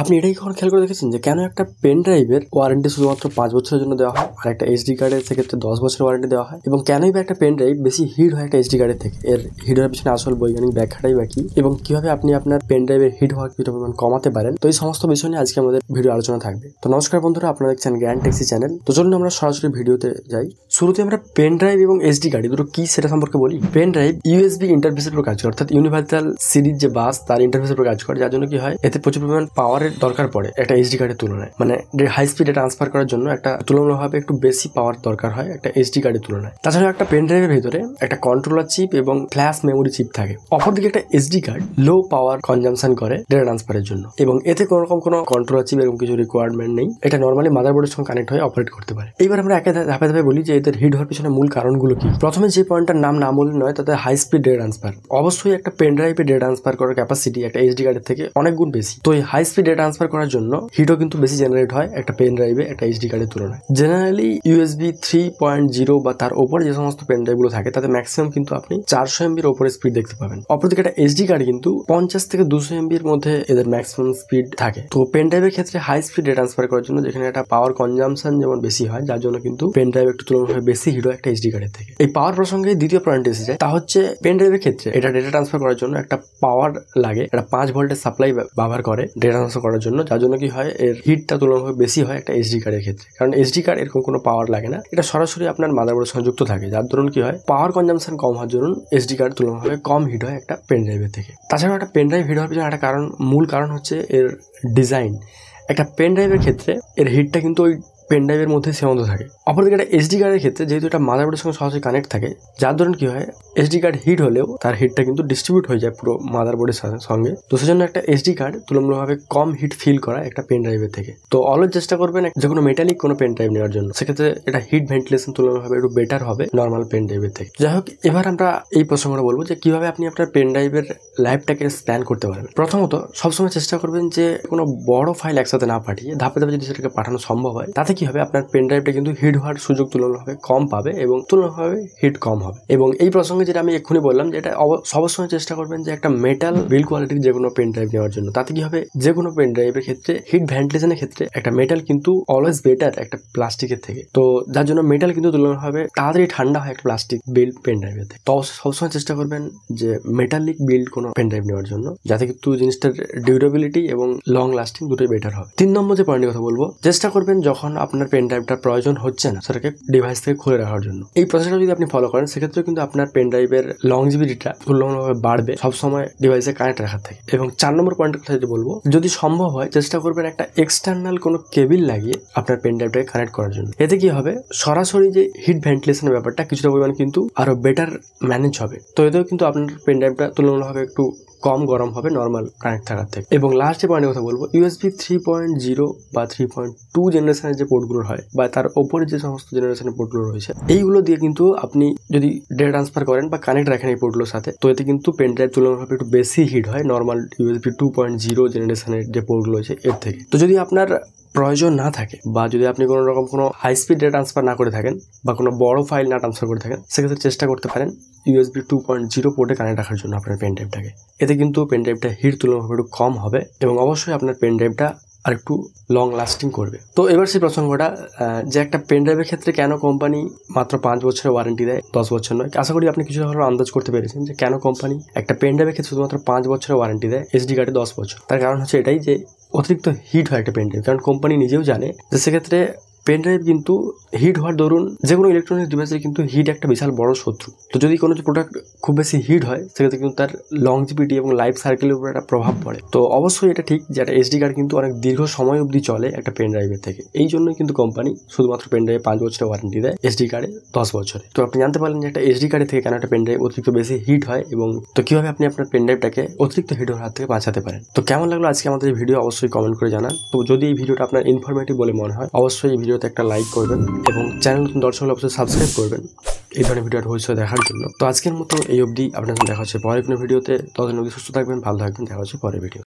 আপনি এটাই কখনো খেয়াল করে দেখেছেন যে কেন একটা পেন ড্রাইভের ওয়ারেন্টি শুধুমাত্র 5 বছরের জন্য দেওয়া হয় আর একটা এসডি কার্ডের সেক্ষেত্রে 10 বছরের ওয়ারেন্টি দেওয়া হয়, এবং কেনই বা একটা পেন ড্রাইভ বেশি হিট হয় একটা এসডি কার্ডের থেকে? এর হিট হওয়ার পিছনে আসল বৈজ্ঞানিক ব্যাখ্যাটাই বাকি, এবং কিভাবে আপনি আপনার পেন ড্রাইভের হিট হওয়ার কিছুটা পরিমাণ কমাতে পারেন। তো এই সমস্ত বিষয় নিয়ে আজকে আমাদের ভিডিও আলোচনা থাকবে। তো নমস্কার বন্ধুরা, আপনারা দেখছেন জ্ঞান টেক্সি চ্যানেল। তো চলুন আমরা সরাসরি ভিডিওতে যাই। শুরুতে আমরা পেন ড্রাইভ এবং এসডি কার্ড দুটো কি সেটা সম্পর্কে বলি। পেন ড্রাইভ ইউএসবি ইন্টারফেসের উপর কাজ করে, অর্থাৎ ইউনিভার্সাল সিরিজ যে বাস তার ইন্টারফেসের উপর কাজ করে, যার জন্য কি হয় এতে প্রচুর পরিমাণ পাওয়ারের দরকার পড়ে একটা এসডি কার্ডের তুলনায়। মানে হাই স্পিডে ট্রান্সফার করার জন্য একটা তুলনামূলকভাবে একটু বেশি পাওয়ার দরকার হয় একটা এসডি কার্ডের তুলনায়। তাছাড়া একটা পেন ড্রাইভের ভিতরে একটা কন্ট্রোলার চিপ এবং ফ্ল্যাশ মেমোরি চিপ থাকে। অপরদিকে একটা এসডি কার্ড লো পাওয়ার কনজাম্পশন করে ডেটা ট্রান্সফারের জন্য, এবং এতে কোনো রকম কোনো কন্ট্রোলার চিপ এরকম কিছু রিকোয়ারমেন্ট নেই। এটা নর্মালি মাদারবোর্ডের সঙ্গে কানেক্ট হয়ে অপারেট করতে পারে। এইবার আমরা একে ধাপে ধাপে বলি যে এদের হিট হওয়ার পিছনে মূল কারণগুলো কি। প্রথমে যে পয়েন্টটার নাম না বললে নয়, তাতে হাই স্পিড ডেটা ট্রান্সফার। অবশ্যই একটা পেন ড্রাইভে ডেটা ট্রান্সফার করার ক্যাপাসিটি একটা এসডি কার্ডের থেকে অনেক গুণ বেশি। তো এই হাই স্পিড ডেটা ট্রান্সফার করার জন্য হিটও কিন্তু বেশি জেনারেট হয় একটা পেন ড্রাইভে একটা এইচডি কার্ডের তুলনায়। জেনারেলি ইউএসবি 3.0 বা তার উপরে যে সমস্ত পেন ড্রাইভ গুলো থাকে তাতে ম্যাক্সিমাম কিন্তু আপনি 400 এমবির উপরে স্পিড দেখতে পাবেন। অপরদিকে একটা এইচডি কার্ড কিন্তু 50 থেকে 200 এমবির মধ্যে এদের ম্যাক্সিমাম স্পিড থাকে। তো পেন ড্রাইভের ক্ষেত্রে হাই স্পিড ডেটা ট্রান্সফার করার জন্য যেখানে একটা পাওয়ার কনজাম্পশন যেমন বেশি হয়, যার জন্য কিন্তু পেন ড্রাইভ একটু তুলনামূলকভাবে বেশি হিট হয় একটা এইচডি কার্ডের থেকে। এই পাওয়ার প্রসঙ্গে দ্বিতীয় পয়েন্ট এসে যায়, তা হচ্ছে পেন ড্রাইভের ক্ষেত্রে এটা ডেটা ট্রান্সফার করার জন্য একটা পাওয়ার লাগে, একটা 5 ভোল্টের সাপ্লাই ব্যবহার করে ডেটা ট্রান্সফার করার জন্য, যার জন্য কি হয় এর হিটটা তুলনামূলকভাবে বেশি হয় একটা এসডি কার্ডের ক্ষেত্রে। কারণ এসডি কার্ড এরকম কোনো পাওয়ার লাগে না, এটা সরাসরি আপনার মাদারবোর্ডের সঙ্গে যুক্ত থাকে, যার দরুন কি হয় পাওয়ার কনজাম্পশন কম হওয়ার জন্য এসডি কার্ড তুলনামূলকভাবে কম হিট হয় একটা পেন ড্রাইভের থেকে। তাছাড়া একটা পেন ড্রাইভ হিট হওয়ার পিছনে একটা মূল কারণ হচ্ছে এর ডিজাইন। একটা পেন ড্রাইভের ক্ষেত্রে এর হিটটা কিন্তু ওই পেন ড্রাইভের মধ্যে সীমাবদ্ধ থাকে। অপরদিকে একটা এসডি কার্ডের ক্ষেত্রে যেহেতু এটা মাদারবোর্ডের সঙ্গে সহজে কানেক্ট থাকে, যার ধরুন কি হয় এসডি কার্ড হিট হলেও তার হিটটা কিন্তু ডিস্ট্রিবিউট হয়ে যায় পুরো মাদারবোর্ডের সঙ্গে। তো সেজন্য একটা এসডি কার্ড তুলনামূলকভাবে কম হিট ফিল করা একটা পেন ড্রাইভের থেকে। তো অলওয়েজ চেষ্টা করবেন যে কোনো মেটালিক কোনো পেন ড্রাইভ নেওয়ার জন্য, সেক্ষেত্রে এটা হিট ভেন্টিলেশন তুলনামূলকভাবে একটু বেটার হবে নর্মাল পেন ড্রাইভের থেকে। যাই হোক, এবার আমরা এই প্রসঙ্গটা বলবো যে কিভাবে আপনি আপনার পেন ড্রাইভের লাইফটাকে স্প্যান করতে পারবেন। প্রথমত সবসময় চেষ্টা করবেন যে কোনো বড় ফাইল একসাথে না পাঠিয়ে ধাপে ধাপে যদি সেটাকে পাঠানো সম্ভব হয়, তাতে কি হবে আপনার পেন ড্রাইভটা কিন্তু হিট হওয়ার সুযোগ তুলনামূলকভাবে কম পাবে এবং তুলনামূলকভাবে হিট কম হবে। এবং এই প্রসঙ্গে যেটা আমি এক্ষুনি বললাম যে এটা সবসময় চেষ্টা করবেন যে একটা মেটাল বিল্ড কোয়ালিটির যে কোনো পেন ড্রাইভ নেওয়ার জন্য। তাতে কি হবে যে কোনো পেন ড্রাইভের ক্ষেত্রে হিট ভেন্টিলেশনের ক্ষেত্রে একটা মেটাল কিন্তু অলওয়েজ বেটার একটা প্লাস্টিকের থেকে। তো যার জন্য মেটাল কিন্তু তুলনামূলকভাবে তাড়াতাড়ি ঠান্ডা হয় একটা প্লাস্টিক বিল্ড পেন ড্রাইভের থেকে। তো সবসময় চেষ্টা করবেন যে মেটালিক বিল্ড কোনো পেন ড্রাইভ নেওয়ার জন্য, যাতে কিন্তু জিনিসটার ডিউরেবিলিটি এবং লং লাস্টিং দুটোই বেটার হবে। 3 নম্বর যে পয়েন্টের কথা বলবো, চেষ্টা করবেন যখন আপনার পেন ড্রাইভটার প্রয়োজন হচ্ছে না সেটাকে ডিভাইস থেকে খুলে রাখার জন্য। এই প্রসেসটা যদি আপনি ফলো করেন, সেক্ষেত্রে কিন্তু আপনার পেন ড্রাইভের লংজিভিটিটা তুলনামূলকভাবে বাড়বে সবসময় ডিভাইসে কানেক্ট রাখার থেকে। এবং 4 নম্বর পয়েন্টের কথা যদি বলবো, যদি সম্ভব হয় চেষ্টা করবেন একটা এক্সটার্নাল কোনো কেবিল লাগিয়ে আপনার পেন ড্রাইভটাকে কানেক্ট করার জন্য। এতে কি হবে সরাসরি যে হিট ভেন্টিলেশনের ব্যাপারটা কিছুটা পরিমাণ কিন্তু আরো বেটার ম্যানেজ হবে। তো এতেও কিন্তু আপনার পেন ড্রাইভটা তুলনামূলকভাবে একটু কম গরম হবে নর্মাল কানেক্ট থাকার থেকে। এবং লাস্ট যে পয়েন্টের কথা বলবো, ইউএসবি 3.0 বা 3.2 জেনারেশনের যে পোর্টগুলো হয় বা তার ওপরে যে সমস্ত জেনারেশনের পোর্টগুলো রয়েছে, এইগুলো দিয়ে কিন্তু আপনি যদি ডেটা ট্রান্সফার করেন বা কানেক্ট রাখেন এই পোর্টগুলোর সাথে, তো এতে কিন্তু পেন ড্রাইভ তুলনামূলকভাবে একটু বেশি হিট হয় নর্মাল ইউএসবি 2.0 জেনারেশনের যে পোর্টগুলো রয়েছে এর থেকে। তো যদি আপনার প্রয়োজন না থাকে বা যদি আপনি কোনো রকম কোনো হাই স্পিড ডেটা ট্রান্সফার না করে থাকেন বা কোনো বড় ফাইল না ট্রান্সফার করে থাকেন, সেক্ষেত্রে চেষ্টা করতে পারেন ইউএসবি 2.0 পোর্টে কানেক্ট রাখার জন্য আপনার পেন ড্রাইভটাকে। এতে কিন্তু পেন ড্রাইভটা হিট তুলনামূলকভাবে একটু কম হবে এবং অবশ্যই আপনার পেন ড্রাইভটা আর একটু লং লাস্টিং করবে। তো এবার সেই প্রসঙ্গটা যে একটা পেন ড্রাইভের ক্ষেত্রে কেন কোম্পানি মাত্র 5 বছরের ওয়ারেন্টি দেয়, 10 বছর নয়। আশা করি আপনি কিছুটা হলেও আন্দাজ করতে পেরেছেন যে কেন কোম্পানি একটা পেন ড্রাইভের ক্ষেত্রে শুধুমাত্র 5 বছরের ওয়ারেন্টি দেয়, এসডি কার্ডে 10 বছর। তার কারণ হচ্ছে এটাই যে অতিরিক্ত হিট হয় একটা পেন ড্রাইভ। কারণ কোম্পানি নিজেও জানে যে সেক্ষেত্রে পেন ড্রাইভ কিন্তু হিট হওয়ার দরুন যে কোনো ইলেকট্রনিক্স ডিভাইসের কিন্তু হিট একটা বিশাল বড় শত্রু। তো যদি কোনো প্রোডাক্ট খুব বেশি হিট হয়, সেক্ষেত্রে কিন্তু তার লংজিভিটি এবং লাইফ সার্কেলের উপর একটা প্রভাব পড়ে। তো অবশ্যই এটা ঠিক যে একটা এসডি কার্ড কিন্তু অনেক দীর্ঘ সময় অবধি চলে একটা পেন ড্রাইভের থেকে। এই জন্যই কিন্তু কোম্পানি শুধুমাত্র পেন ড্রাইভে 5 বছরের ওয়ারেন্টি দেয়, এসডি কার্ডে 10 বছরে। তো আপনি জানতে পারলেন যে একটা এসডি কার্ডের থেকে কেন একটা পেন ড্রাইভ অতিরিক্ত বেশি হিট হয় এবং তো কিভাবে আপনি আপনার পেন ড্রাইভটাকে অতিরিক্ত হিট হওয়ার হাত থেকে বাঁচাতে পারেন। তো কেমন লাগলো আজকে আমাদের এই ভিডিও অবশ্যই কমেন্ট করে জানান। তো যদি এই ভিডিওটা আপনার ইনফরমেটিভ বলে মনে হয়, অবশ্যই এই ভিডিওতে একটা লাইক করবেন এবং চ্যানেল নতুন দর্শক হলে অবশ্যই সাবস্ক্রাইব করবেন এই ধরনের ভিডিওটা ভবিষ্যতে দেখার জন্য। তো আজকের মতো এই অবধি, আপনার সঙ্গে দেখা হচ্ছে পরের কোনো ভিডিওতে। ততদিন অবধি সুস্থ থাকবেন, ভালো থাকবেন, দেখা হচ্ছে পরের ভিডিও।